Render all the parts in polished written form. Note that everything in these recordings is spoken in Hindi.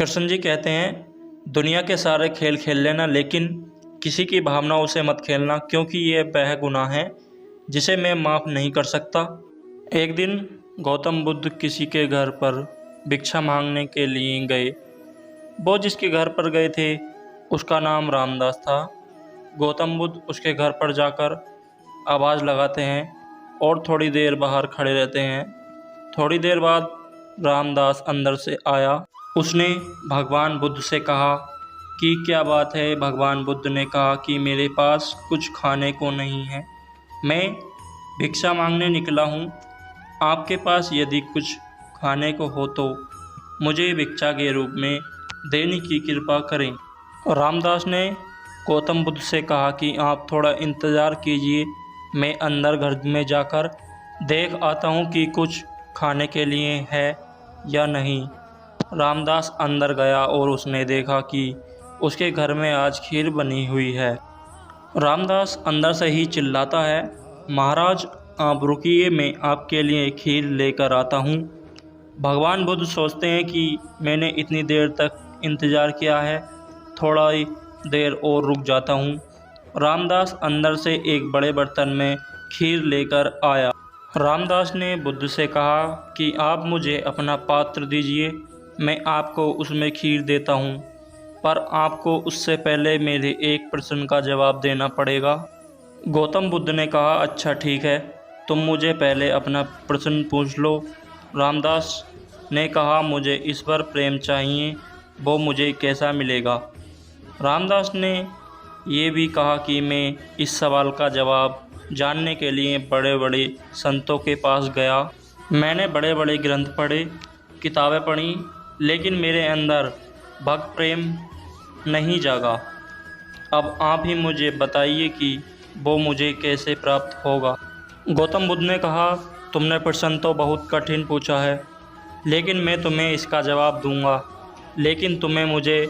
कृष्ण जी कहते हैं, दुनिया के सारे खेल खेल लेना, लेकिन किसी की भावनाओं से मत खेलना, क्योंकि ये वह गुनाह है जिसे मैं माफ़ नहीं कर सकता। एक दिन गौतम बुद्ध किसी के घर पर भिक्षा मांगने के लिए गए। वो जिसके घर पर गए थे उसका नाम रामदास था। गौतम बुद्ध उसके घर पर जाकर आवाज़ लगाते हैं और थोड़ी देर बाहर खड़े रहते हैं। थोड़ी देर बाद रामदास अंदर से आया। उसने भगवान बुद्ध से कहा कि क्या बात है। भगवान बुद्ध ने कहा कि मेरे पास कुछ खाने को नहीं है, मैं भिक्षा मांगने निकला हूँ। आपके पास यदि कुछ खाने को हो तो मुझे भिक्षा के रूप में देने की कृपा करें। रामदास ने गौतम बुद्ध से कहा कि आप थोड़ा इंतज़ार कीजिए, मैं अंदर घर में जाकर देख आता हूँ कि कुछ खाने के लिए है या नहीं। रामदास अंदर गया और उसने देखा कि उसके घर में आज खीर बनी हुई है। रामदास अंदर से ही चिल्लाता है, महाराज आप रुकिए, मैं आपके लिए खीर लेकर आता हूँ। भगवान बुद्ध सोचते हैं कि मैंने इतनी देर तक इंतज़ार किया है, थोड़ा ही देर और रुक जाता हूँ। रामदास अंदर से एक बड़े बर्तन में खीर लेकर आया। रामदास ने बुद्ध से कहा कि आप मुझे अपना पात्र दीजिए, मैं आपको उसमें खीर देता हूँ, पर आपको उससे पहले मेरे एक प्रश्न का जवाब देना पड़ेगा। गौतम बुद्ध ने कहा, अच्छा ठीक है, तुम मुझे पहले अपना प्रश्न पूछ लो। रामदास ने कहा, मुझे ईश्वर प्रेम चाहिए, वो मुझे कैसा मिलेगा। रामदास ने ये भी कहा कि मैं इस सवाल का जवाब जानने के लिए बड़े बड़े संतों के पास गया। मैंने बड़े बड़े ग्रंथ पढ़े, किताबें पढ़ी, लेकिन मेरे अंदर भक्त प्रेम नहीं जागा। अब आप ही मुझे बताइए कि वो मुझे कैसे प्राप्त होगा। गौतम बुद्ध ने कहा, तुमने प्रश्न तो बहुत कठिन पूछा है, लेकिन मैं तुम्हें इसका जवाब दूंगा। लेकिन तुम्हें मुझे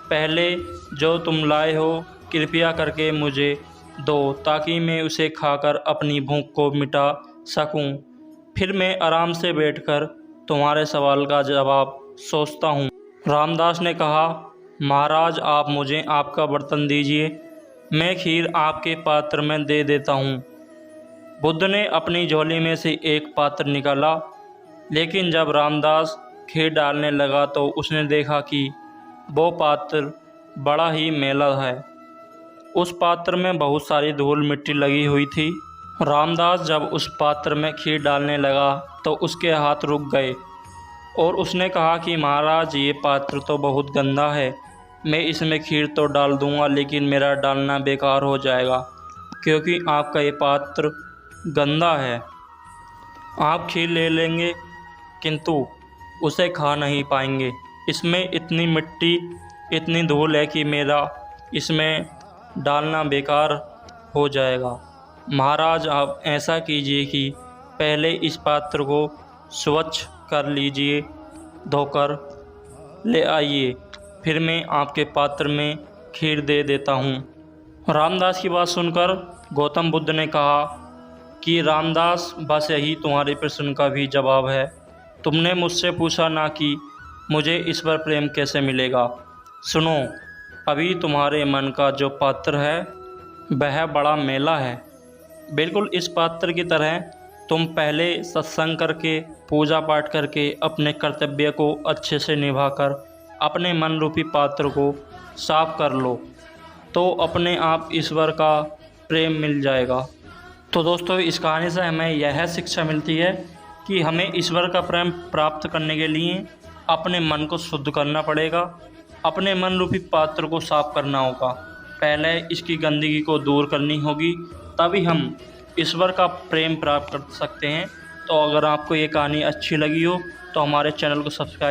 पहले जो तुम लाए हो कृपया करके मुझे दो, ताकि मैं उसे खाकर अपनी भूख को मिटा सकूं। फिर मैं आराम से बैठकर तुम्हारे सवाल का जवाब सोचता हूँ। रामदास ने कहा, महाराज आप मुझे आपका बर्तन दीजिए, मैं खीर आपके पात्र में दे देता हूँ। बुद्ध ने अपनी झोली में से एक पात्र निकाला, लेकिन जब रामदास खीर डालने लगा तो उसने देखा कि वो पात्र बड़ा ही मैला है। उस पात्र में बहुत सारी धूल मिट्टी लगी हुई थी। रामदास जब उस पात्र में खीर डालने लगा तो उसके हाथ रुक गए और उसने कहा कि महाराज ये पात्र तो बहुत गंदा है, मैं इसमें खीर तो डाल दूंगा, लेकिन मेरा डालना बेकार हो जाएगा, क्योंकि आपका ये पात्र गंदा है। आप खीर ले लेंगे किंतु उसे खा नहीं पाएंगे, इसमें इतनी मिट्टी इतनी धूल है कि मेरा इसमें डालना बेकार हो जाएगा। महाराज आप ऐसा कीजिए कि पहले इस पात्र को स्वच्छ कर लीजिए, धोकर ले आइए, फिर मैं आपके पात्र में खीर दे देता हूँ। रामदास की बात सुनकर गौतम बुद्ध ने कहा कि रामदास बस यही तुम्हारे प्रश्न का भी जवाब है। तुमने मुझसे पूछा ना कि मुझे ईश्वर प्रेम कैसे मिलेगा। सुनो, अभी तुम्हारे मन का जो पात्र है वह बड़ा मैला है। बिल्कुल इस पात्र की तरह तुम पहले सत्संग करके, पूजा पाठ करके, अपने कर्तव्य को अच्छे से निभाकर अपने मन रूपी पात्र को साफ कर लो, तो अपने आप ईश्वर का प्रेम मिल जाएगा। तो दोस्तों, इस कहानी से हमें यह शिक्षा मिलती है कि हमें ईश्वर का प्रेम प्राप्त करने के लिए अपने मन को शुद्ध करना पड़ेगा, अपने मन रूपी पात्र को साफ करना होगा, पहले इसकी गंदगी को दूर करनी होगी, तभी हम ईश्वर का प्रेम प्राप्त कर सकते हैं। तो अगर आपको ये कहानी अच्छी लगी हो तो हमारे चैनल को सब्सक्राइब